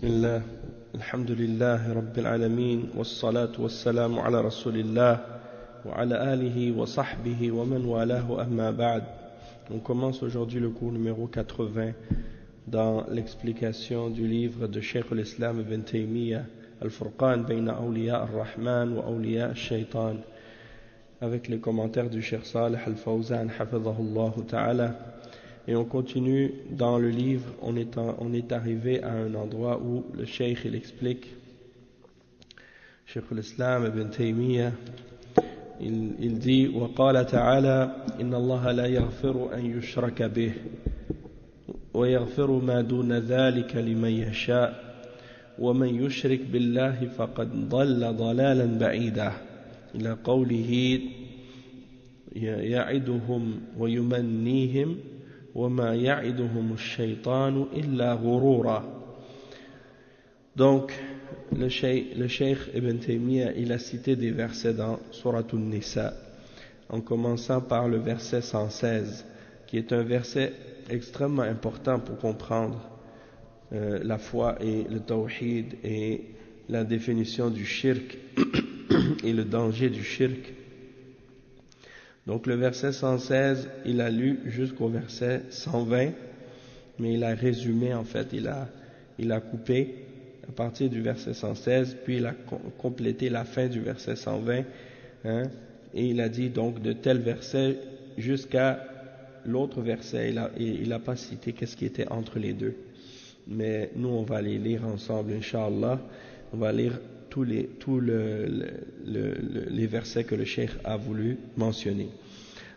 بسم الله الحمد لله رب العالمين والصلاة والسلام على رسول الله وعلى آله وصحبه ومن والاه أما بعد. On commence aujourd'hui le cours numéro 80 dans l'explication du livre de Cheikh al-Islam Ibn Taymiyyah Al-Furqan bayna awliya ar-Rahman wa awliya al-Shaytan, avec les commentaires du Cheikh Salih Al-Fawzan hafidhahullah ta'ala. Et on continue dans le livre, on est arrivé à un endroit où le Cheikh il explique, Cheikh al-Islam Ibn Taymiyyah, il dit وقال تعالى إن الله لا يغفر أن يشرك به ويغفر ما دون ذلك لمن يشاء ومن يشرك بالله فقد ضل ضلالا بعيدا إلى قوله يعدهم ويمنيهم وما يعدهم الشيطان إلا غرورا. Donc le Cheikh Ibn Taymiyyah il a cité des versets dans Surat An-Nisa, en commençant par le verset 116, qui est un verset extrêmement important pour comprendre la foi et le tawhid et la définition du shirk et le danger du shirk. Donc le verset 116, il a lu jusqu'au verset 120, mais il a résumé en fait, il a coupé à partir du verset 116, puis il a complété la fin du verset 120, et il a dit donc de tel verset jusqu'à l'autre verset, il n'a pas cité qu'est-ce qui était entre les deux. Mais nous on va les lire ensemble, Inch'Allah, on va lire tous les versets que le Cheikh a voulu mentionner.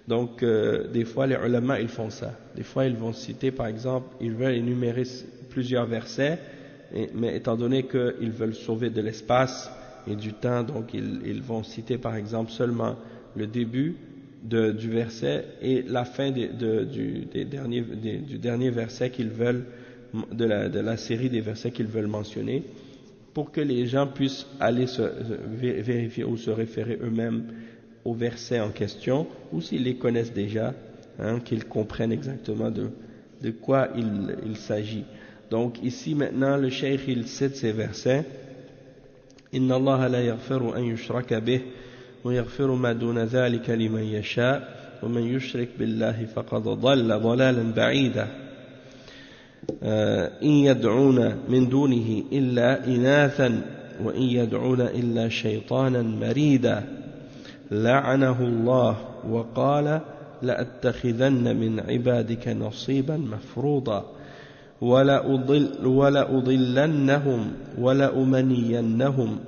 Donc des fois les ulama ils font ça, des fois ils vont citer par exemple, ils veulent énumérer plusieurs versets, mais étant donné qu'ils veulent sauver de l'espace et du temps, donc ils vont citer par exemple seulement le début du verset et la fin du dernier verset qu'ils veulent, de la série des versets qu'ils veulent mentionner, pour que les gens puissent aller se vérifier ou se référer eux-mêmes aux versets en question, ou s'ils les connaissent déjà, qu'ils comprennent exactement de quoi il s'agit. Donc ici maintenant le Cheikh il cite ces versets. Inna Allah la yaghfiru an yushraka bih wa yaghfiru ma duna dhalika liman yasha wa man yushrik billahi faqad dhalla dhalalan ba'ida. إن يدعون من دونه إلا إناثا وإن يدعون إلا شيطانا مريدا لعنه الله وقال لأتخذن من عبادك نصيبا مفروضا ولأضلنهم ولأمنينهم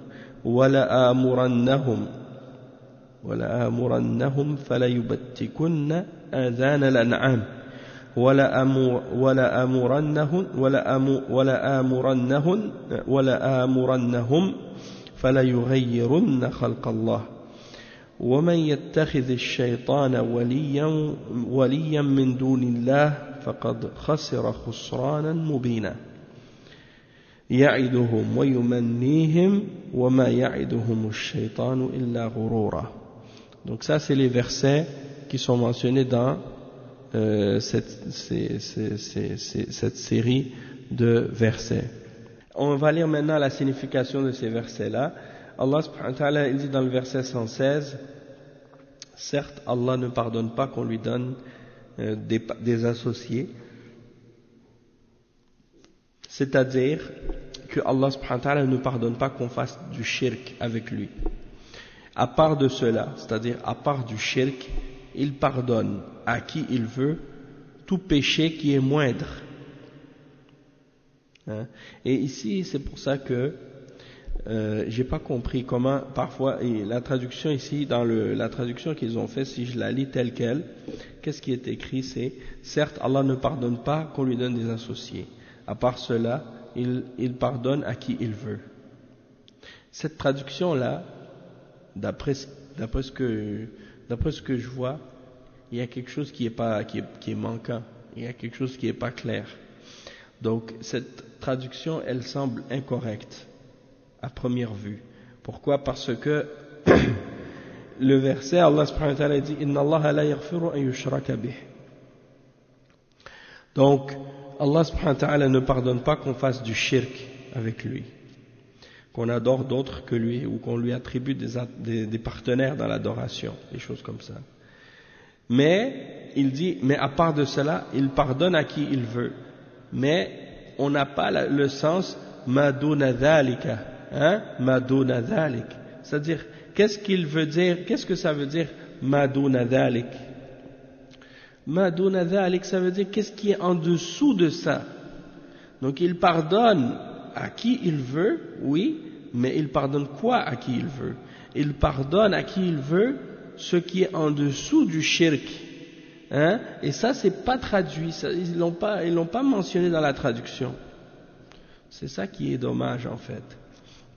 ولآمرنهم فليبتكن آذان الأنعام ولآمرنهم فليغيرن خلق الله ومن يتخذ الشيطان وليا من دون الله فقد خسر خسرانا مبينا يعدهم ويمنيهم وما يعدهم الشيطان إلا غرورا. Donc ça c'est les versets qui sont mentionnés dans cette série de versets. On va lire maintenant la signification de ces versets-là. Allah subhanahu wa ta'ala il dit dans le verset 116, certes Allah ne pardonne pas qu'on lui donne des associés, c'est-à-dire que Allah subhanahu wa ta'ala ne pardonne pas qu'on fasse du shirk avec lui. À part de cela, c'est-à-dire à part du shirk, il pardonne à qui il veut tout péché qui est moindre. Et ici, c'est pour ça que j'ai pas compris comment parfois, et la traduction ici, dans la traduction qu'ils ont fait, si je la lis telle quelle, qu'est-ce qui est écrit, c'est certes Allah ne pardonne pas qu'on lui donne des associés. À part cela, il pardonne à qui il veut. Cette traduction-là, d'après ce que je vois, il y a quelque chose qui est manquant, il y a quelque chose qui n'est pas clair. Donc cette traduction, elle semble incorrecte à première vue. Pourquoi? Parce que le verset, Allah subhanahu wa ta'ala dit Inna Allah la yaghfiru an yushraka bih. Donc Allah subhanahu wa ta'ala ne pardonne pas qu'on fasse du shirk avec lui, qu'on adore d'autres que lui, ou qu'on lui attribue des partenaires dans l'adoration, des choses comme ça. Mais, il dit, mais à part de cela, il pardonne à qui il veut. Mais, on n'a pas le sens ma duna dhalika, hein, ma duna dhalik. C'est-à-dire, qu'est-ce qu'il veut dire, qu'est-ce que ça veut dire ma duna dhalik? Ma duna dhalik, ça veut dire qu'est-ce qui est en dessous de ça. Donc il pardonne à qui il veut, oui, mais il pardonne quoi à qui il veut? Il pardonne à qui il veut ce qui est en dessous du shirk. Hein? Et ça, c'est pas traduit, ça, ils l'ont pas mentionné dans la traduction. C'est ça qui est dommage en fait.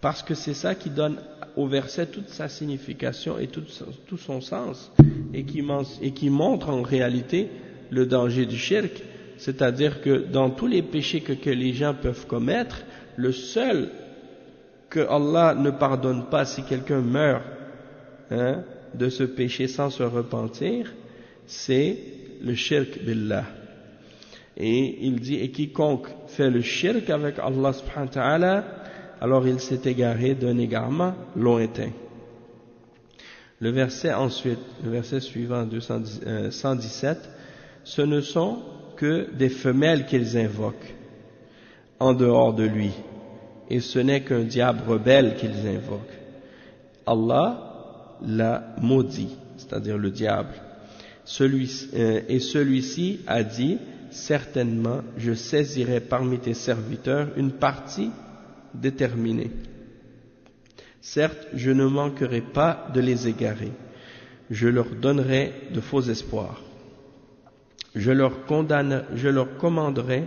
Parce que c'est ça qui donne au verset toute sa signification et tout son sens, et qui montre en réalité le danger du shirk. C'est-à-dire que dans tous les péchés que les gens peuvent commettre, le seul que Allah ne pardonne pas si quelqu'un meurt, hein, de ce péché sans se repentir, c'est le shirk billah. Et il dit, et quiconque fait le shirk avec Allah subhanahu wa ta'ala, alors il s'est égaré d'un égarement lointain. Le verset ensuite, le verset suivant, 117, ce ne sont que des femelles qu'ils invoquent en dehors de lui, et ce n'est qu'un diable rebelle qu'ils invoquent. Allah l'a maudit, c'est-à-dire le diable. Celui-ci a dit, certainement je saisirai parmi tes serviteurs une partie déterminée. Certes, je ne manquerai pas de les égarer. Je leur donnerai de faux espoirs. Je leur commanderai,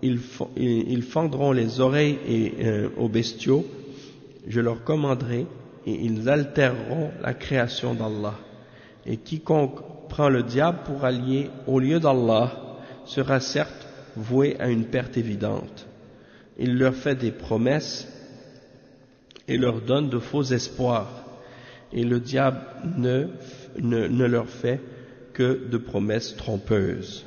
ils fendront les oreilles aux bestiaux. Je leur commanderai et ils altéreront la création d'Allah. Et quiconque prend le diable pour allié au lieu d'Allah sera certes voué à une perte évidente. Il leur fait des promesses et leur donne de faux espoirs. Et le diable ne leur fait que de promesses trompeuses.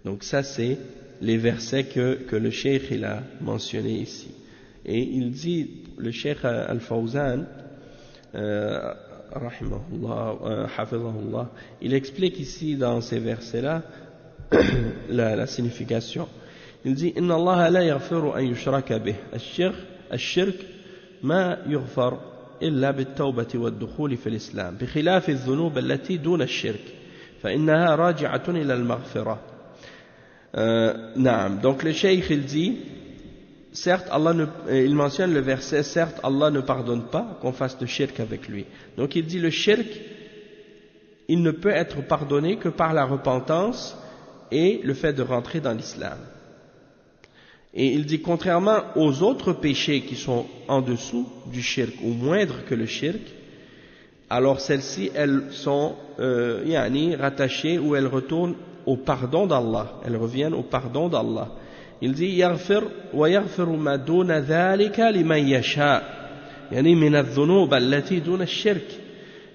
Donc ça c'est les versets que le cheikh il a mentionné ici. Et il dit, le cheikh Al-Fawzan, rahimahullah, hafizahullah, il explique ici dans ces versets-là la signification. Il dit, Inna Allah la yaghfiru an yushraka bih. الشرك ما يغفر إلا بالتوبة والدخول في الإسلام بخلاف الذنوب التي دون الشرك فإنها راجعة إلى المغفرة. نعم. Donc le cheikh il dit, certes il mentionne le verset, certes Allah ne pardonne pas qu'on fasse de shirk avec lui. Donc il dit le shirk, il ne peut être pardonné que par la repentance et le fait de rentrer dans l'islam. Et il dit, contrairement aux autres péchés qui sont en dessous du shirk ou moindres que le shirk, alors celles-ci, elles sont rattachées ou elles retournent au pardon d'Allah, elles reviennent au pardon d'Allah. Il dit, yaghfir wa yaghfiru ma duna dhalika liman yasha, yani min adh-dhunub allati duna ash-shirk.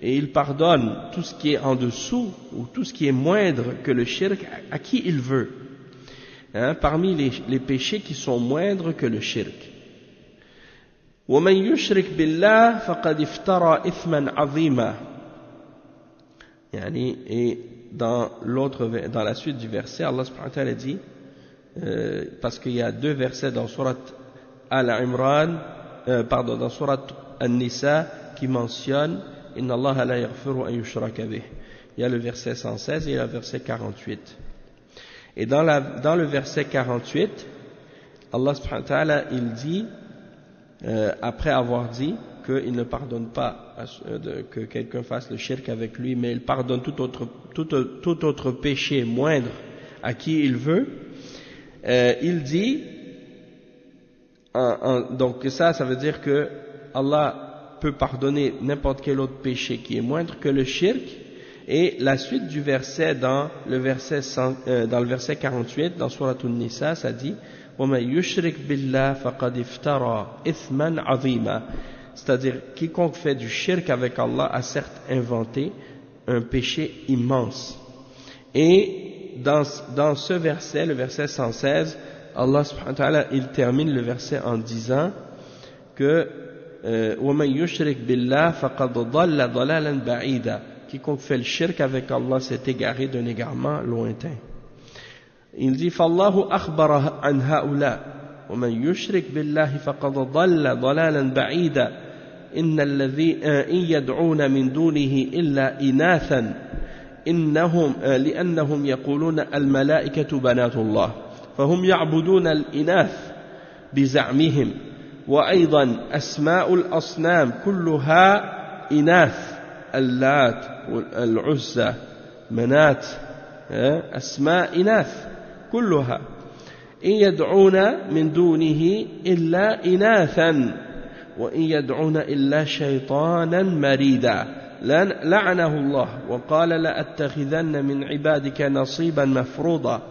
Et il pardonne tout ce qui est en dessous ou tout ce qui est moindre que le shirk à qui il veut. Parmi les péchés qui sont moindres que le shirk. وَمَنْ يُشْرِكْ بِاللَّهِ فَقَدْ افْتَرَى إِثْمًا عَظِيمًا. Et dans la suite du verset, Allah subhanahu wa ta'ala dit, parce qu'il y a deux versets dans Surat Al-Imran, dans Surat An-Nisa qui mentionnent Inna Allah la yaghfiru an yushraka bih. Il y a le verset 116 et le verset 48. Et dans le verset 48, Allah subhanahu wa ta'ala, il dit, après avoir dit qu'il ne pardonne pas que quelqu'un fasse le shirk avec lui, mais il pardonne tout autre péché moindre à qui il veut, il dit, donc ça veut dire que Allah peut pardonner n'importe quel autre péché qui est moindre que le shirk. Et la suite du verset dans le verset 48 dans Surat An-Nisa, ça dit وَمَنْ يُشْرِكْ بِاللَّهِ فَقَدْ افْتَرَى إِثْمًا عَظِيمًا. C'est-à-dire quiconque fait du shirk avec Allah a certes inventé un péché immense. Et dans ce verset, le verset 116, Allah subhanahu wa ta'ala, il termine le verset en disant que وَمَنْ يُشْرِكْ بِاللَّهِ فَقَدْ ضَلَّ ضَلَالًا بَعِيدًا. Quiconque fait le shirk avec Allah s'est égaré d'un égarement lointain. Il dit فالله أخبر عن هؤلاء ومن يشرك بالله فقد ضل ضلالا بعيدا إن يدعون من دونه إلا إناثا لأنهم يقولون الملائكة بنات الله فهم يعبدون الإناث بزعمهم وأيضا أسماء الأصنام كلها إناث اللات والعزى منات أسماء إناث كلها إن يدعون من دونه إلا إناثا وإن يدعون إلا شيطانا مريدا لعنه الله وقال لأتخذن من عبادك نصيبا مفروضا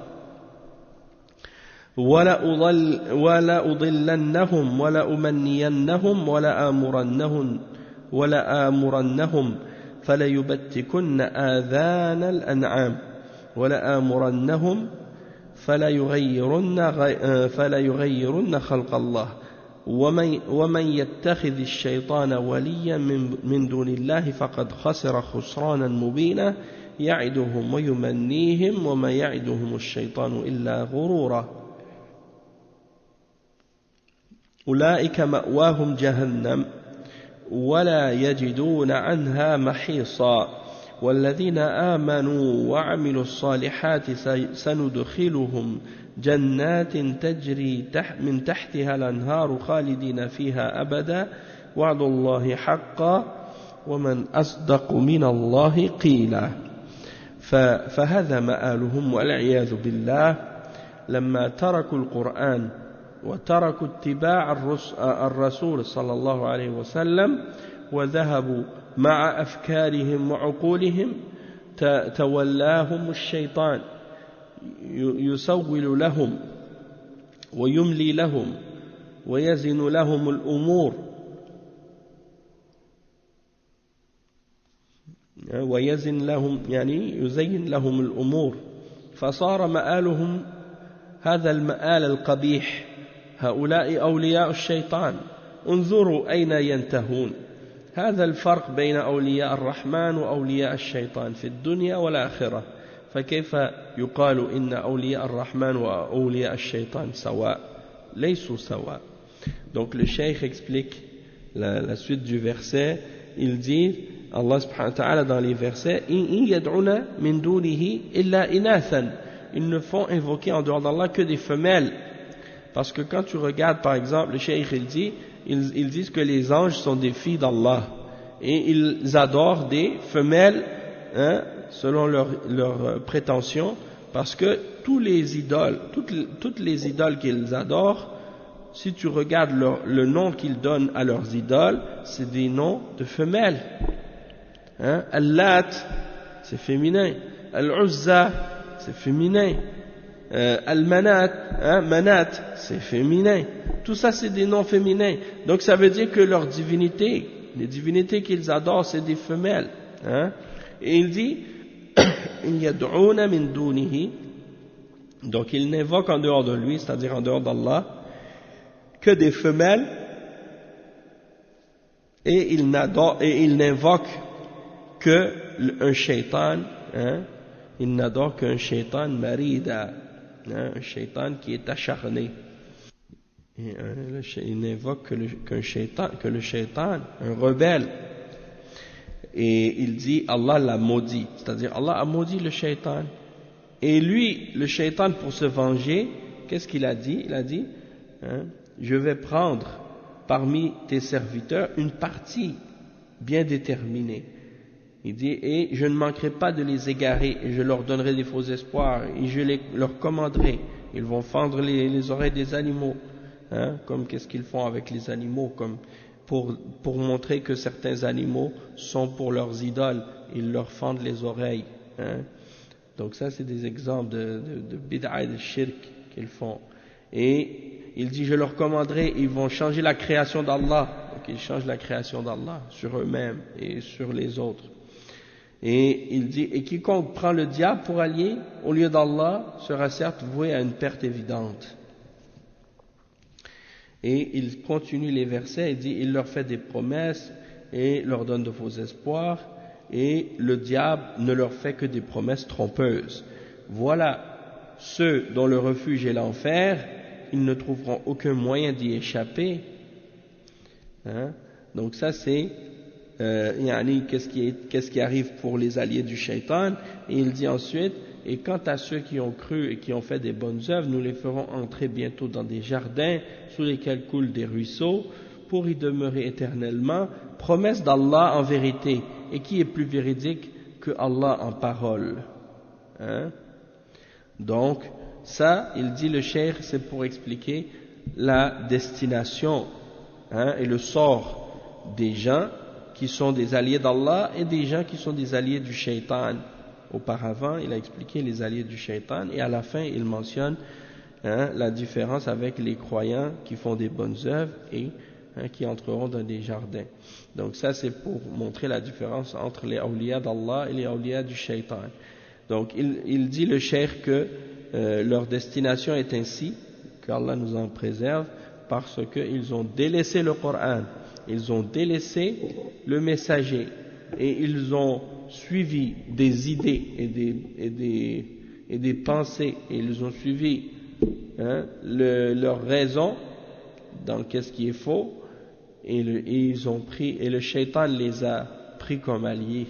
ولا أضلنهم ولا أمنينهم ولا آمرنهم فليبتكن آذان الأنعام ولا آمرنهم فلا يغيرن خلق الله ومن يتخذ الشيطان وليا من دون الله فقد خسر خسرانا مبينا يعدهم ويمنيهم وما يعدهم الشيطان إلا غرورا أولئك مأواهم جهنم ولا يجدون عنها محيصا والذين آمنوا وعملوا الصالحات سندخلهم جنات تجري من تحتها الأنهار خالدين فيها أبدا وعد الله حقا ومن أصدق من الله قيلا. فهذا مآلهم والعياذ بالله لما تركوا القرآن وتركوا اتباع الرسول صلى الله عليه وسلم وذهبوا مع أفكارهم وعقولهم تولاهم الشيطان يسول لهم ويملي لهم ويزن لهم الأمور يزين لهم الأمور فصار مآلهم هذا المآل القبيح. هؤلاء أولياء الشيطان انظروا أين ينتهون. هذا الفرق بين أولياء الرحمن وأولياء الشيطان في الدنيا والآخرة. فكيف يقال إن أولياء الرحمن وأولياء الشيطان سواء؟ ليسوا سواء. Donc le cheikh explique la suite du verset. Il dit, Allah subhanahu wa ta'ala dans les versets, إن يدعون من دونه إلا إناثا. Ils ne font invoquer en dehors d'Allah que des femelles. Parce que quand tu regardes par exemple, le cheikh il dit, ils disent que les anges sont des filles d'Allah et ils adorent des femelles selon leur prétention, parce que toutes les idoles qu'ils adorent, si tu regardes le nom qu'ils donnent à leurs idoles, c'est des noms de femelles. Al-Lat, c'est féminin. Al-Uzza, c'est féminin. Al-Manat, Manat, c'est féminin. Tout ça, c'est des noms féminins. Donc, ça veut dire que leur divinité, les divinités qu'ils adorent, c'est des femelles. Et il dit, donc, ils n'invoquent en dehors de lui, c'est-à-dire en dehors d'Allah, que des femelles, et ils n'invoquent qu'un shaitan, ils n'adorent qu'un shaitan marida, un shaitan qui est acharné. Et il n'invoque que le shaitan, un rebelle. Et il dit, Allah l'a maudit, c'est-à-dire Allah a maudit le shaitan. Et lui, le shaitan, pour se venger, qu'est-ce qu'il a dit? Il a dit, je vais prendre parmi tes serviteurs une partie bien déterminée. Il dit, et je ne manquerai pas de les égarer, et je leur donnerai des faux espoirs, et je leur commanderai. Ils vont fendre les oreilles des animaux, comme qu'est-ce qu'ils font avec les animaux, comme pour montrer que certains animaux sont pour leurs idoles, ils leur fendent les oreilles. Donc ça, c'est des exemples de bid'a et de shirk qu'ils font. Et il dit, je leur commanderai, ils vont changer la création d'Allah. Donc ils changent la création d'Allah sur eux-mêmes et sur les autres. Et il dit, et quiconque prend le diable pour allié au lieu d'Allah sera certes voué à une perte évidente. Et il continue les versets, il dit, il leur fait des promesses et leur donne de faux espoirs, et le diable ne leur fait que des promesses trompeuses. Voilà ceux dont le refuge est l'enfer, ils ne trouveront aucun moyen d'y échapper. Hein? Donc ça c'est qu'est-ce qui arrive pour les alliés du shaitan, et il dit ensuite, et quant à ceux qui ont cru et qui ont fait des bonnes œuvres, nous les ferons entrer bientôt dans des jardins sous lesquels coulent des ruisseaux pour y demeurer éternellement, promesse d'Allah en vérité, et qui est plus véridique que Allah en parole. Hein? Donc ça, il dit le cheikh, c'est pour expliquer la destination, hein, et le sort des gens qui sont des alliés d'Allah et des gens qui sont des alliés du shaitan. Auparavant, il a expliqué les alliés du shaitan, et à la fin, il mentionne la différence avec les croyants qui font des bonnes œuvres et qui entreront dans des jardins. Donc ça, c'est pour montrer la différence entre les awliya d'Allah et les awliya du shaitan. Donc il dit le cheikh que leur destination est ainsi, qu'Allah nous en préserve, parce qu'ils ont délaissé le Coran, ils ont délaissé le messager, et ils ont suivi des idées et des pensées, et ils ont suivi leur raison dans qu'est-ce qui est faux, et ils ont pris, et le shaitan les a pris comme alliés,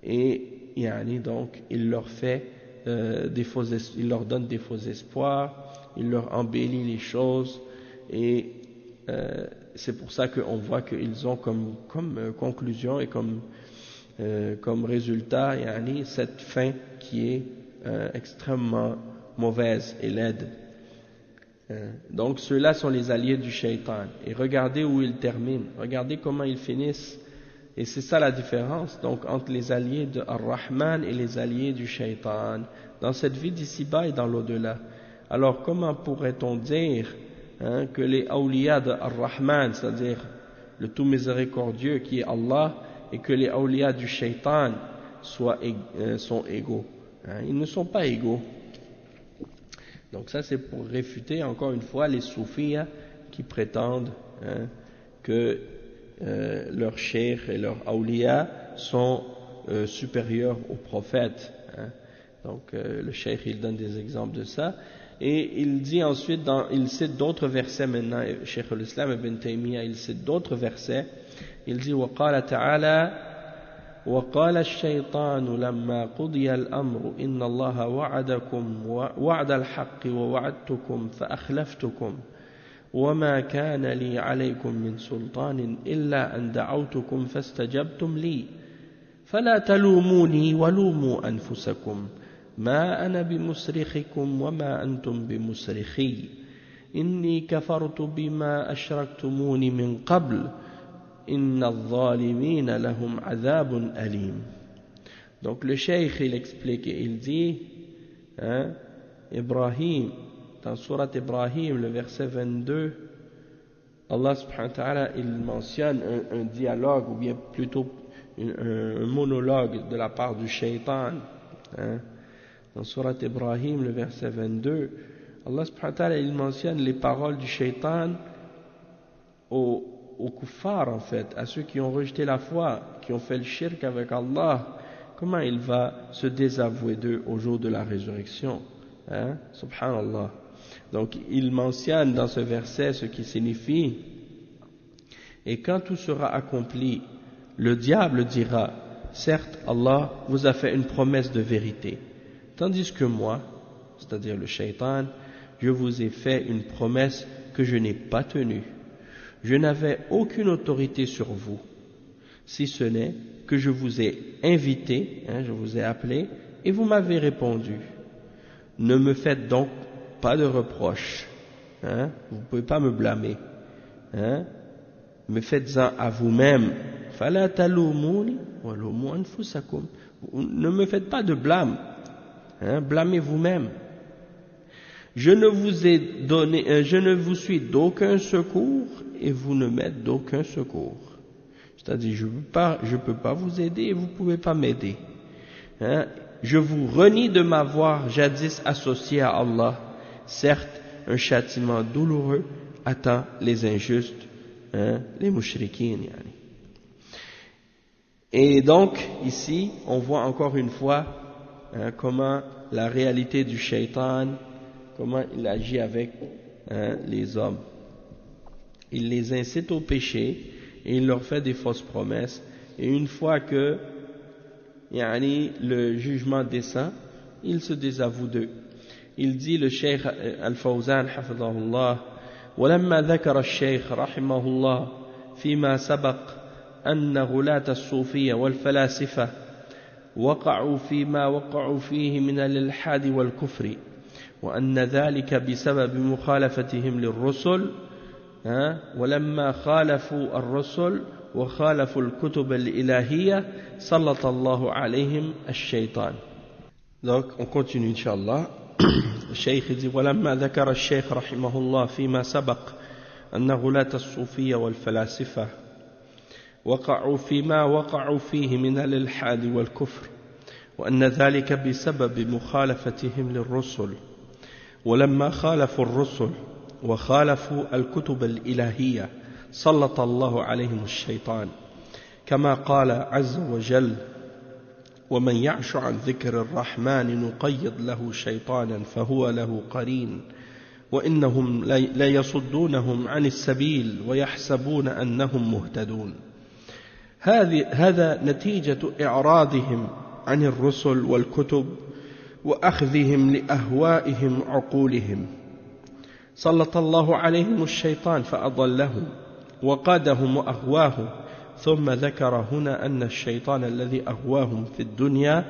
et donc il leur fait il leur donne des faux espoirs, il leur embellit les choses, et c'est pour ça qu'on voit qu'ils ont comme conclusion et comme résultat cette fin qui est extrêmement mauvaise et laide. Donc ceux-là sont les alliés du shaitan, et regardez où ils terminent, regardez comment ils finissent, et c'est ça la différence donc entre les alliés de Ar-Rahman et les alliés du shaitan dans cette vie d'ici-bas et dans l'au-delà. Alors comment pourrait-on dire que les awliya de Ar-Rahman, c'est-à-dire le tout miséricordieux qui est Allah, et que les awliya du shaitan sont égaux? Ils ne sont pas égaux. Donc ça c'est pour réfuter encore une fois les soufis qui prétendent que leurs cheikhs et leurs awliya sont supérieurs aux prophètes. Donc le cheikh il donne des exemples de ça, et il dit ensuite, il cite d'autres versets maintenant, Cheikh al-Islam ibn Taymiyyah il cite d'autres versets, il dit وقال تعالى وقال الشيطان لما قضي الأمر إن الله وعدكم وعد الحق ووعدتكم فأخلفتكم وما كان لي عليكم من سلطان إلا أن دعوتكم فاستجبتم لي فلا تلوموني ولوموا أنفسكم ما أنا بمصرخكم وما أنتم بمصرخي إني كفرت بما أشركتموني من قبل إن الظالمين لهم عذاب أليم. Donc le cheikh il explique et il dit Ibrahim, dans surat Ibrahim le verset 22, Allah subhanahu wa ta'ala il mentionne un dialogue, ou bien plutôt un monologue de la part du shaitan. Dans surat Ibrahim le verset 22, Allah subhanahu wa ta'ala il mentionne les paroles du shaitan aux kuffars, en fait, à ceux qui ont rejeté la foi, qui ont fait le shirk avec Allah. Comment il va se désavouer d'eux au jour de la résurrection, subhanallah. Donc il mentionne dans ce verset ce qui signifie: et quand tout sera accompli, le diable dira: certes Allah vous a fait une promesse de vérité, tandis que moi, c'est-à-dire le shaitan, je vous ai fait une promesse que je n'ai pas tenue. Je n'avais aucune autorité sur vous, si ce n'est que je vous ai invité, je vous ai appelé, et vous m'avez répondu. Ne me faites donc pas de reproches, vous ne pouvez pas me blâmer, mais faites-en à vous-même. فَلَا تَلُومُونِ وَلُومُوا أَنفُسَكُمْ. Ne me faites pas de blâme, blâmez vous-même. Je ne vous suis d'aucun secours et vous ne m'êtes d'aucun secours. C'est-à-dire, je peux pas vous aider et vous pouvez pas m'aider. Je vous renie de m'avoir jadis associé à Allah. Certes, un châtiment douloureux attend les injustes, les mushrikines. Et donc, ici, on voit encore une fois comment la réalité du shaitan, comment il agit avec les hommes. Il les incite au péché et il leur fait des fausses promesses. Et une fois que le jugement descend, il se désavoue d'eux. Il dit le Cheikh Al-Fawzan hafidhahullah, ولما ذكر الشيخ رحمه الله فيما سبق أن غلاة الصوفية والفلاسفة وقعوا فيما وقعوا فيه من الإلحاد والكفر وأن ذلك بسبب مخالفتهم للرسل ولما خالفوا الرسل وخالفوا الكتب الإلهية سلط الله عليهم الشيطان. Donc on continue Inch'Allah. الشيخ يقول ولما ذكر الشيخ رحمه الله فيما سبق أن غلاة الصوفية والفلاسفة وقعوا فيما وقعوا فيه من الإلحاد والكفر وأن ذلك بسبب مخالفتهم للرسل ولما خالفوا الرسل وخالفوا الكتب الإلهية سلط الله عليهم الشيطان كما قال عز وجل ومن يعش عن ذكر الرحمن نقيض له شيطانا فهو له قرين وإنهم ليصدونهم عن السبيل ويحسبون أنهم مهتدون. هذا نتيجة إعراضهم عن الرسل والكتب وأخذهم لأهوائهم عقولهم سلط الله عليهم الشيطان فأضلهم وقادهم وأغواهم ثم ذكر هنا أن الشيطان الذي أغواهم في الدنيا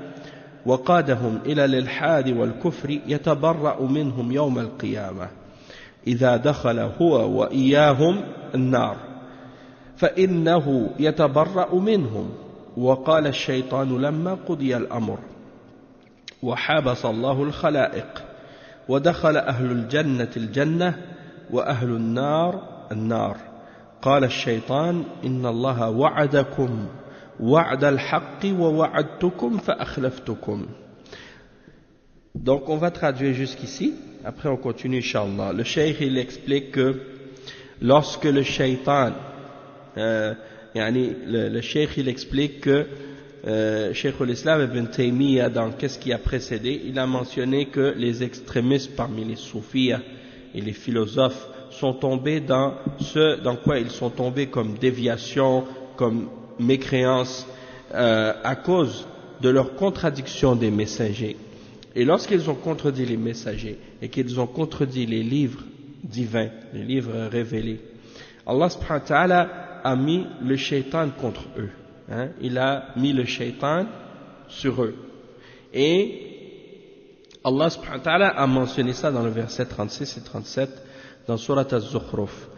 وقادهم إلى الإلحاد والكفر يتبرأ منهم يوم القيامة إذا دخل هو وإياهم النار فإنه يتبرأ منهم. وقال الشيطان لما قضي الأمر وحابس الله الخلائق ودخل أهل الجنة الجنة وأهل النار النار قال الشيطان إن الله وعدكم وعد الحق ووعدتكم فأخلفتكم. Donc on va traduire jusqu'ici, après on continue Inch'Allah. Le cheikh il explique que lorsque le shaitan le cheikh il explique que Cheikh al-Islam ibn Taymiyyah dans qu'est-ce qui a précédé, il a mentionné que les extrémistes parmi les soufis et les philosophes sont tombés dans ce dans quoi ils sont tombés comme déviation, comme mécréance à cause de leur contradiction des messagers. Et lorsqu'ils ont contredit les messagers et qu'ils ont contredit les livres divins, les livres révélés, Allah subhanahu wa ta'ala a mis le shaitan contre eux. Il a mis le shaitan sur eux. Et Allah subhanahu wa ta'ala a mentionné ça dans le verset 36 et 37 dans Surat Az-Zukhruf.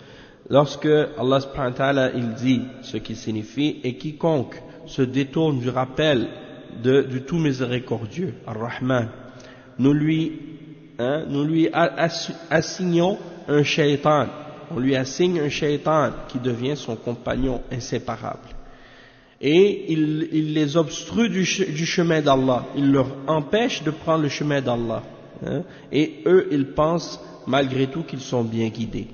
Lorsque Allah subhanahu wa ta'ala il dit ce qui signifie et quiconque se détourne du rappel du tout miséricordieux, Ar-Rahman, nous lui assignons un shaitan, on lui assigne un shaitan qui devient son compagnon inséparable. Et il les obstrue du chemin d'Allah, il leur empêche de prendre le chemin d'Allah. Et eux, ils pensent malgré tout qu'ils sont bien guidés.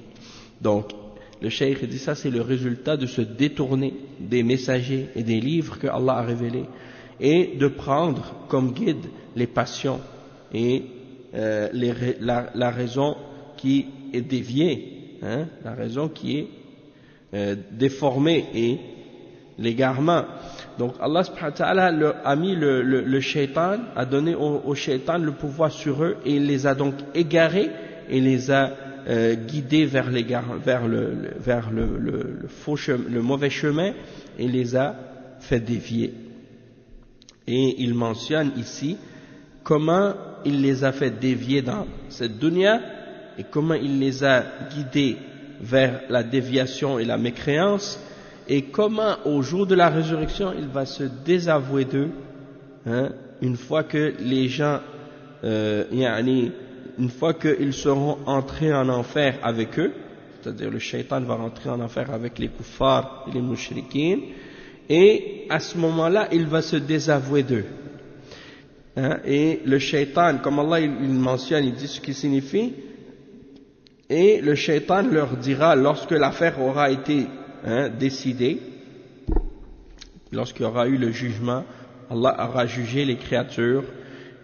Donc, le cheikh dit ça, c'est le résultat de se détourner des messagers et des livres que Allah a révélés et de prendre comme guide les passions et la raison qui est déviée, la raison qui est déformée et l'égarement. Donc Allah subhanahu wa ta'ala a mis le shaitan, a donné au shaitan le pouvoir sur eux et il les a donc égarés et les a guidés vers le mauvais chemin et les a fait dévier. Et il mentionne ici comment il les a fait dévier dans cette dunya et comment il les a guidés vers la déviation et la mécréance et comment au jour de la résurrection il va se désavouer d'eux une fois que les gens une fois qu'ils seront entrés en enfer avec eux, c'est-à-dire le shaitan va rentrer en enfer avec les kuffars et les mushrikines, et à ce moment-là il va se désavouer d'eux. Et le shaitan, comme Allah il mentionne, il dit ce qui signifie Et le shaitan leur dira, lorsque l'affaire aura été décidée, lorsqu'il y aura eu le jugement, Allah aura jugé les créatures,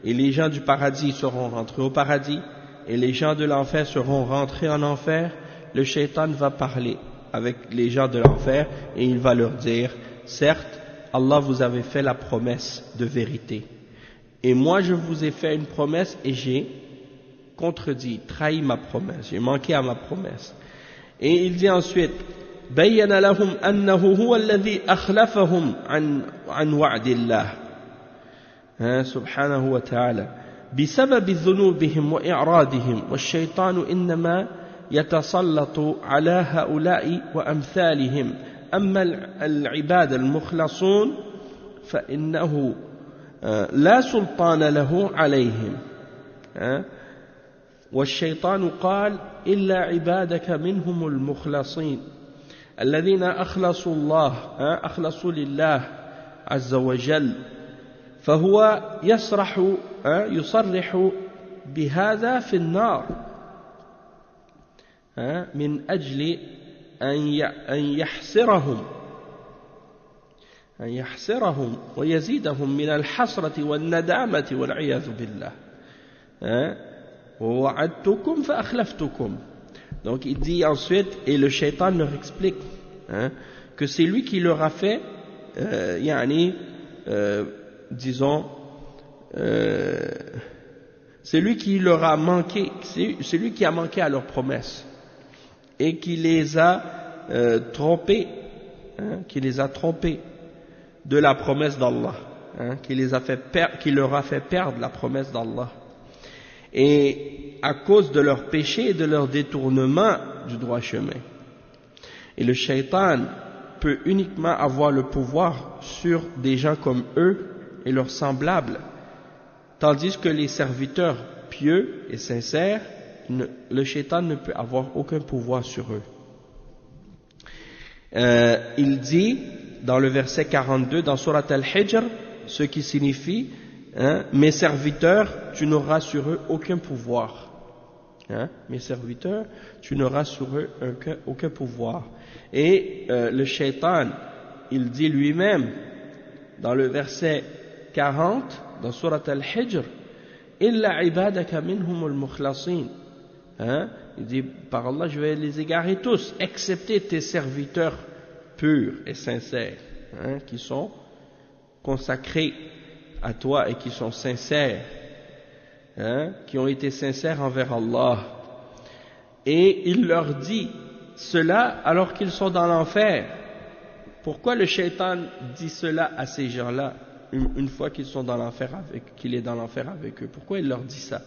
et les gens du paradis seront rentrés au paradis, et les gens de l'enfer seront rentrés en enfer. Le shaitan va parler avec les gens de l'enfer, et il va leur dire, certes, Allah vous avait fait la promesse de vérité, et moi je vous ai fait une promesse et j'ai contredit, trahi ma promesse, j'ai manqué à ma promesse. Et il dit ensuite, بين لهم أنه هو الذي أخلفهم عن وعد الله سبحانه وتعالى بسبب ذنوبهم وإعراضهم والشيطان إنما يتسلط على هؤلاء وأمثالهم أما العباد المخلصون فإنه لا سلطان له عليهم والشيطان قال إلا عبادك منهم المخلصين الذين أخلصوا لله عز وجل فهو يصرح بهذا في النار من أجل أن يحسرهم ويزيدهم من الحسرة والندامة والعياذ بالله ووعدتكم فأخلفتكم. Donc il dit ensuite, et le shaitan leur explique que c'est lui qui leur a fait disons c'est lui qui leur a manqué, c'est lui qui a manqué à leurs promesses et qui les a trompés de la promesse d'Allah, qui leur a fait perdre la promesse d'Allah. Et à cause de leur péché et de leur détournement du droit chemin. Et le shaitan peut uniquement avoir le pouvoir sur des gens comme eux et leurs semblables, tandis que les serviteurs pieux et sincères, le shaitan ne peut avoir aucun pouvoir sur eux. Il dit dans le verset 42 dans Surat Al-Hijr, ce qui signifie mes serviteurs, tu n'auras sur eux aucun pouvoir. Mes serviteurs, tu n'auras sur eux aucun pouvoir. Et le shaitan, il dit lui-même dans le verset 40 dans Surat Al-Hijr, Illa ibadaka minhum al-mukhlasin. Il dit, par Allah, je vais les égarer tous, excepté tes serviteurs purs et sincères, qui sont consacrés à toi et qui sont sincères, qui ont été sincères envers Allah. Et il leur dit cela alors qu'ils sont dans l'enfer. Pourquoi le shaitan dit cela à ces gens-là une fois qu'ils sont dans l'enfer qu'il est dans l'enfer avec eux? Pourquoi il leur dit ça?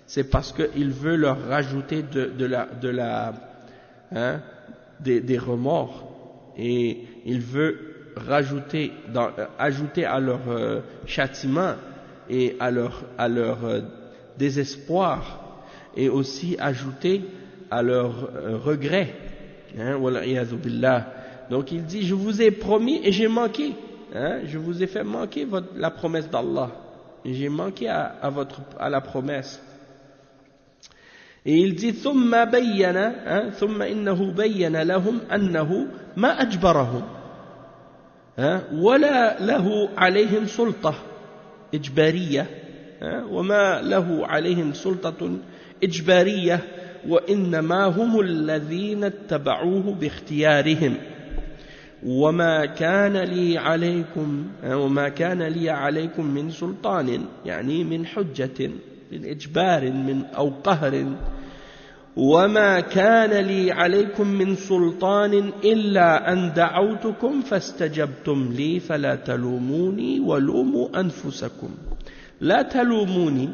C'est parce qu'il veut leur rajouter des remords, et il veut ajouter à leur châtiment et à leur désespoir, et aussi ajouter à leur regret. Donc il dit, je vous ai promis et j'ai manqué, je vous ai fait manquer la promesse d'Allah, et j'ai manqué à la promesse. Et il dit ثم إنه بين لهم أنه ما أجبرهم ولا له عليهم سلطة إجبارية وما له عليهم سلطة إجبارية وإنما هم الذين اتبعوه باختيارهم وما كان لي عليكم من سلطان يعني من حجة من إجبار أو قهر وما كان لي عليكم من سلطان إلا أن دعوتكم فاستجبتم لي فلا تلوموني ولوموا أنفسكم لا تلوموني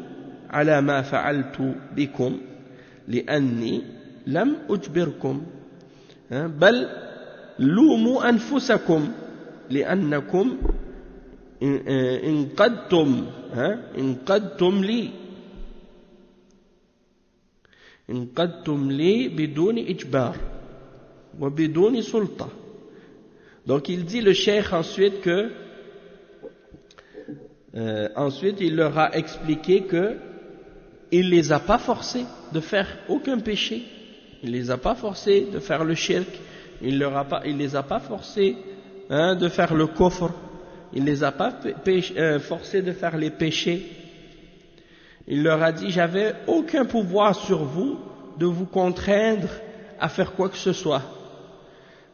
على ما فعلت بكم لأني لم أجبركم بل لوموا أنفسكم لأنكم انقدتم لي بدون إجبار وبدون سلطة. Donc il dit le cheikh ensuite que ensuite il leur a expliqué que il les a pas forcés de faire aucun péché, Il les a pas forcés de faire le shirk, il les a pas forcés de faire le kufr, il les a pas forcés de faire les péchés. Il leur a dit, j'avais aucun pouvoir sur vous de vous contraindre à faire quoi que ce soit.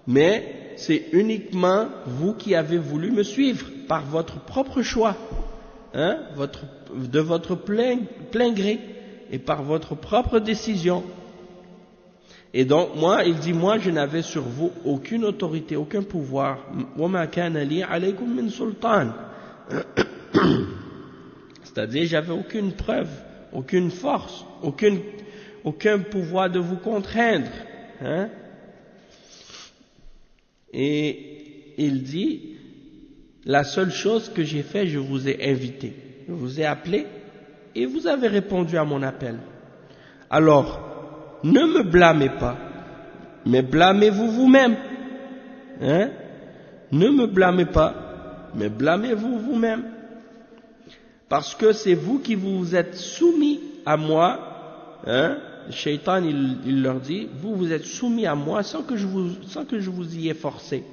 Mais c'est uniquement vous qui avez voulu me suivre par votre propre choix, de votre plein gré et par votre propre décision. Et donc moi, il dit, moi je n'avais sur vous aucune autorité, aucun pouvoir. وَمَا كَانَ لِي عَلَيْكُمْ مِنْ سُلْطَانٍ. C'est-à-dire, j'avais aucune preuve, aucune force, aucun pouvoir de vous contraindre. Et il dit, la seule chose que j'ai fait, je vous ai invité, je vous ai appelé et vous avez répondu à mon appel. Alors, ne me blâmez pas, mais blâmez-vous vous-même. Ne me blâmez pas, mais blâmez-vous vous-même. Parce que c'est vous qui vous êtes soumis à moi. Le shaitan, il leur dit, vous vous êtes soumis à moi sans que je vous y ai forcé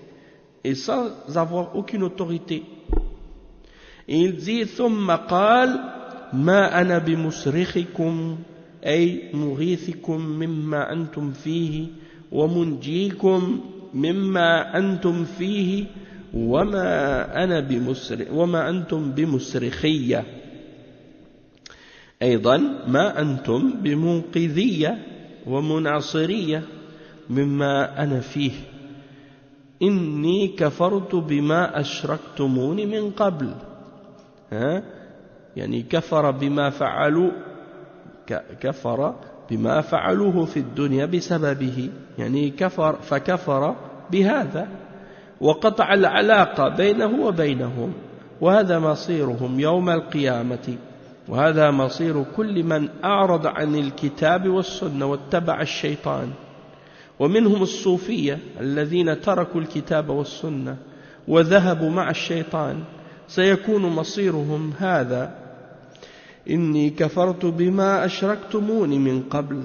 et sans avoir aucune autorité. Et il dit, ثم قال ما أنا بمصرخكم أي مغيثكم مما أنتم فيه ومنجيكم مما أنتم فيه وما أنتم بمصرخية أيضا ما أنتم بمنقذية ومناصرية مما أنا فيه إني كفرت بما أشركتموني من قبل. يعني كفر بما فعلوه في الدنيا بسببه، يعني فكفر بهذا وقطع العلاقة بينه وبينهم، وهذا مصيرهم يوم القيامة، وهذا مصير كل من أعرض عن الكتاب والسنة واتبع الشيطان. ومنهم الصوفية الذين تركوا الكتاب والسنة وذهبوا مع الشيطان، سيكون مصيرهم هذا. إني كفرت بما أشركتموني من قبل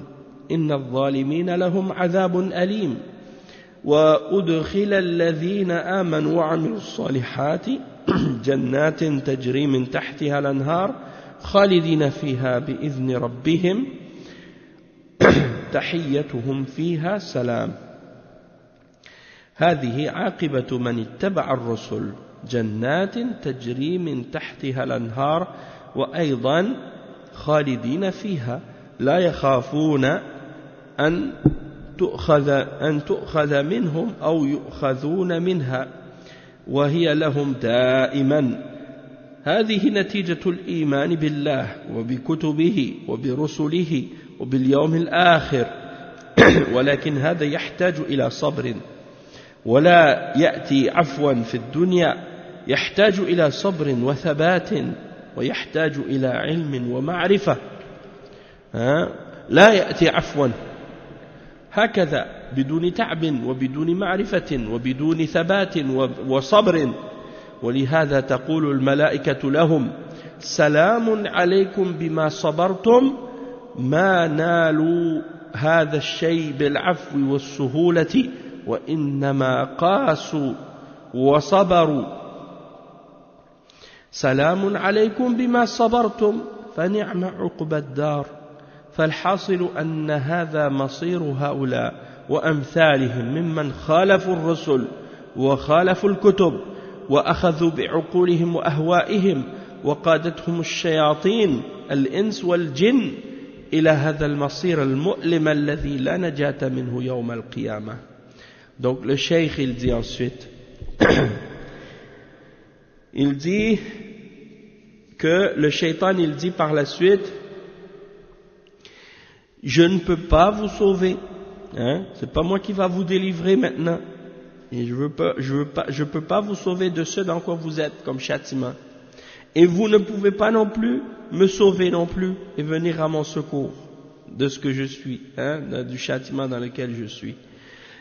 إن الظالمين لهم عذاب أليم. وأدخل الذين آمنوا وعملوا الصالحات جنات تجري من تحتها الأنهار خالدين فيها بإذن ربهم تحيتهم فيها سلام. هذه عاقبة من اتبع الرسل جنات تجري من تحتها الأنهار وأيضا خالدين فيها لا يخافون أن تؤخذ منهم أو يؤخذون منها وهي لهم دائما. هذه نتيجة الإيمان بالله وبكتبه وبرسله وباليوم الآخر. ولكن هذا يحتاج إلى صبر، ولا يأتي عفوا في الدنيا، يحتاج إلى صبر وثبات، ويحتاج إلى علم ومعرفة. لا يأتي عفوا هكذا بدون تعب وبدون معرفة وبدون ثبات وصبر. ولهذا تقول الملائكة لهم سلام عليكم بما صبرتم، ما نالوا هذا الشيء بالعفو والسهولة وإنما قاسوا وصبروا. سلام عليكم بما صبرتم فنعم عقبى الدار. فالحاصل أن هذا مصير هؤلاء وأمثالهم ممن خالفوا الرسل وخالفوا الكتب وأخذوا بعقولهم وأهوائهم وقادتهم الشياطين الإنس والجن إلى هذا المصير المؤلم الذي لا نجاة منه يوم القيامة. Donc le cheikh il dit ensuite il dit que le shaitan il dit par la suite, je ne peux pas vous sauver, c'est pas moi qui va vous délivrer maintenant, et je peux pas vous sauver de ce dans quoi vous êtes comme châtiment, et vous ne pouvez pas non plus me sauver non plus et venir à mon secours de ce que je suis, du châtiment dans lequel je suis.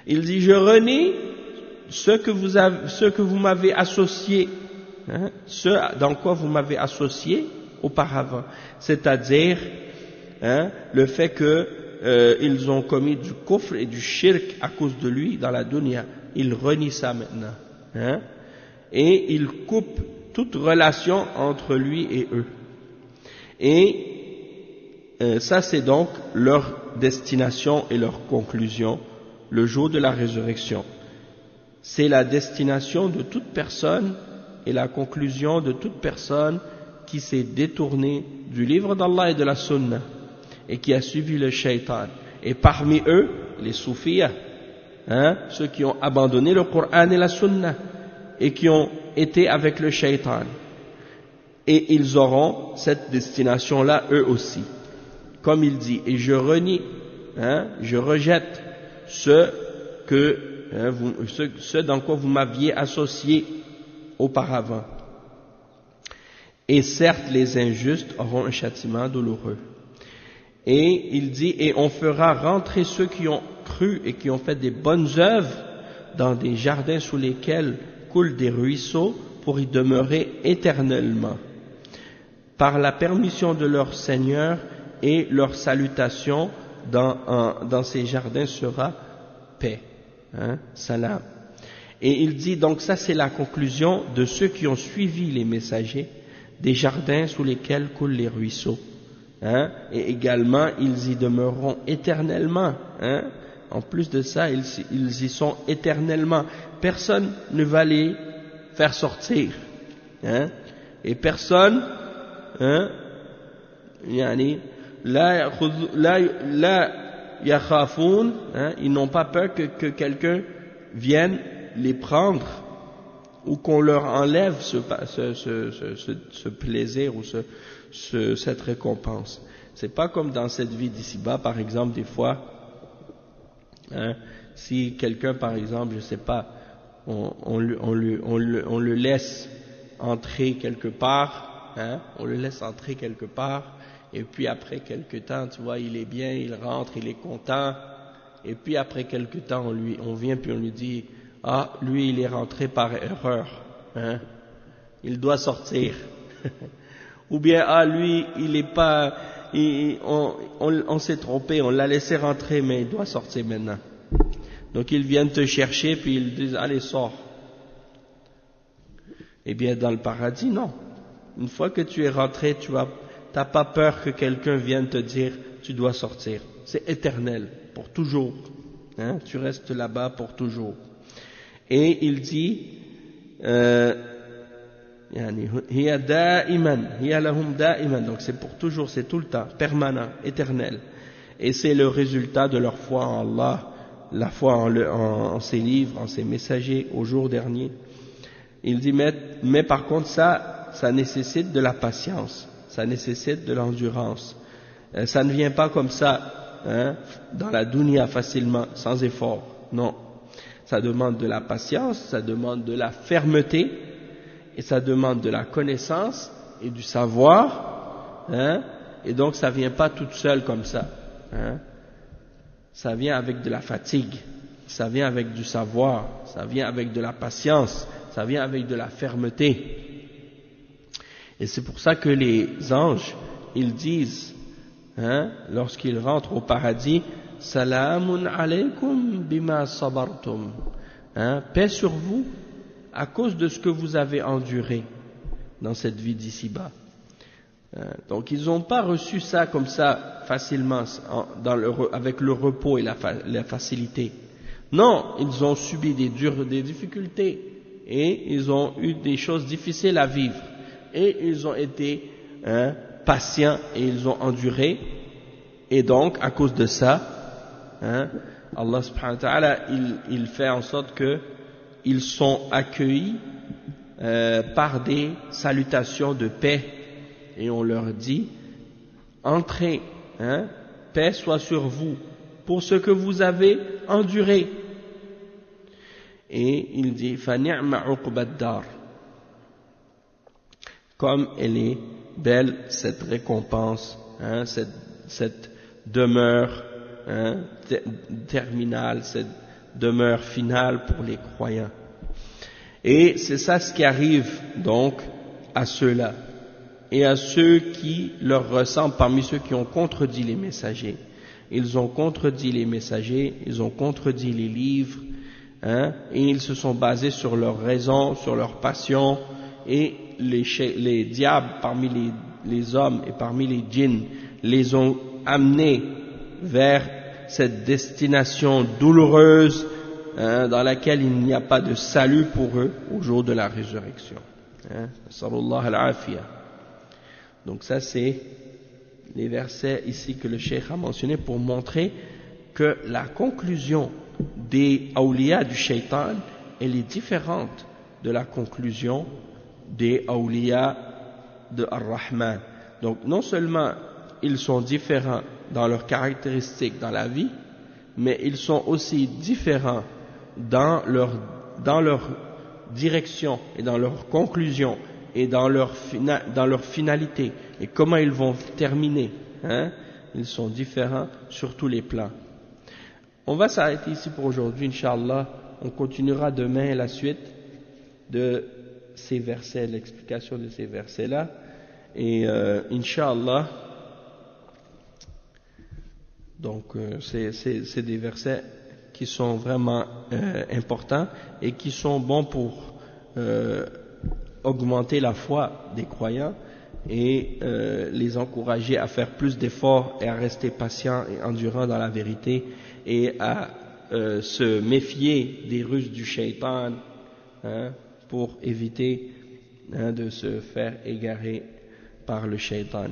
Il dit, je renie ce que vous m'avez associé, ce dans quoi vous m'avez associé auparavant, c'est-à-dire le fait que ils ont commis du kufr et du shirk à cause de lui dans la dunya. Ils renient ça maintenant, hein, et ils coupent toute relation entre lui et eux. Et ça c'est donc leur destination et leur conclusion le jour de la résurrection. C'est la destination de toute personne et la conclusion de toute personne qui s'est détournée du livre d'Allah et de la sunna et qui a suivi le shaitan. Et parmi eux, les soufiyas, hein, ceux qui ont abandonné le Coran et la sunna et qui ont été avec le shaitan. Et ils auront cette destination-là eux aussi. Comme il dit, et je renie, hein, je rejette ce dans quoi vous m'aviez associé auparavant. Et certes, les injustes auront un châtiment douloureux. Et il dit, et on fera rentrer ceux qui ont cru et qui ont fait des bonnes œuvres dans des jardins sous lesquels coulent des ruisseaux pour y demeurer éternellement. Par la permission de leur Seigneur, et leur salutation dans ces jardins sera paix, hein, salam. Et il dit donc ça c'est la conclusion de ceux qui ont suivi les messagers, des jardins sous lesquels coulent les ruisseaux, hein, et également ils y demeureront éternellement, hein. En plus de ça ils y sont éternellement, personne ne va les faire sortir, hein, et personne, hein, yani la yakhafoun, hein, ils n'ont pas peur que quelqu'un vienne les prendre ou qu'on leur enlève ce plaisir ou cette récompense. C'est pas comme dans cette vie d'ici-bas, par exemple, des fois, hein, si quelqu'un, par exemple, je sais pas, on le laisse entrer quelque part, hein, on le laisse entrer quelque part. Et puis après quelque temps, tu vois, il est bien, il rentre, il est content. Et puis après quelque temps, on vient puis on lui dit, ah, lui il est rentré par erreur, hein, il doit sortir. Ou bien, ah, lui il est pas, on s'est trompé, on l'a laissé rentrer, mais il doit sortir maintenant. Donc ils viennent te chercher puis ils disent, allez sors. Eh bien dans le paradis, non. Une fois que tu es rentré, t'as pas peur que quelqu'un vienne te dire tu dois sortir. C'est éternel, pour toujours. Hein, tu restes là-bas pour toujours. Et il dit, hiya da'iman, hiya lahum da'iman. Donc c'est pour toujours, c'est tout le temps, permanent, éternel. Et c'est le résultat de leur foi en Allah, la foi en ses livres, en ses messagers au jour dernier. Il dit, mais par contre ça nécessite de la patience. Ça nécessite de l'endurance. Ça ne vient pas comme ça, hein, dans la dunya facilement, sans effort. Non. Ça demande de la patience, ça demande de la fermeté, et ça demande de la connaissance et du savoir, hein, et donc ça vient pas toute seule comme ça, hein. Ça vient avec de la fatigue, ça vient avec du savoir, ça vient avec de la patience, ça vient avec de la fermeté. Et c'est pour ça que les anges, ils disent, hein, lorsqu'ils rentrent au paradis, Salamun alaykum bima sabartum, hein, paix sur vous à cause de ce que vous avez enduré dans cette vie d'ici-bas. Donc ils n'ont pas reçu ça comme ça facilement, avec le repos et la facilité. Non, ils ont subi des difficultés et ils ont eu des choses difficiles à vivre. Et ils ont été, hein, patients et ils ont enduré. Et donc, à cause de ça, hein, Allah subhanahu wa ta'ala, il fait en sorte qu'ils sont accueillis par des salutations de paix. Et on leur dit, entrez, hein, paix soit sur vous pour ce que vous avez enduré. Et il dit, فَنِعْمَ عُقْبَ الدَّارِ, comme elle est belle cette récompense, hein, cette demeure, hein, terminale, cette demeure finale pour les croyants. Et c'est ça ce qui arrive donc à ceux-là et à ceux qui leur ressemblent parmi ceux qui ont contredit les messagers ils ont contredit les messagers, ils ont contredit les livres, hein, et ils se sont basés sur leurs raisons, sur leurs passions, et les diables parmi les hommes et parmi les djinns les ont amenés vers cette destination douloureuse, hein, dans laquelle il n'y a pas de salut pour eux au jour de la résurrection. Hein. Sallallahu al-afiyah. Donc ça c'est les versets ici que le cheikh a mentionné pour montrer que la conclusion des awliya du shaitan, elle est différente de la conclusion des awliya de Ar-Rahman. Donc non seulement ils sont différents dans leurs caractéristiques dans la vie, mais ils sont aussi différents dans leur direction et dans leur conclusion et dans leur finalité et comment ils vont terminer, hein. Ils sont différents sur tous les plans. On va s'arrêter ici pour aujourd'hui, Inch'Allah. On continuera demain la suite de ces versets, l'explication de ces versets-là. Et Inch'Allah, donc c'est des versets qui sont vraiment importants et qui sont bons pour augmenter la foi des croyants et les encourager à faire plus d'efforts et à rester patients et endurants dans la vérité et à se méfier des ruses du shaitan, hein, pour éviter, hein, de se faire égarer par le shaitan.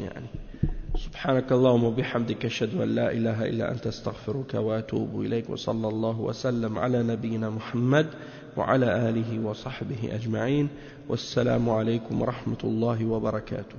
سبحانك اللهم وبحمدك أشهد أن لا إله إلا أنت أستغفرك وأتوب إليك وصلى الله وسلم على نبينا محمد وعلى آله وصحبه أجمعين والسلام عليكم ورحمة الله وبركاته.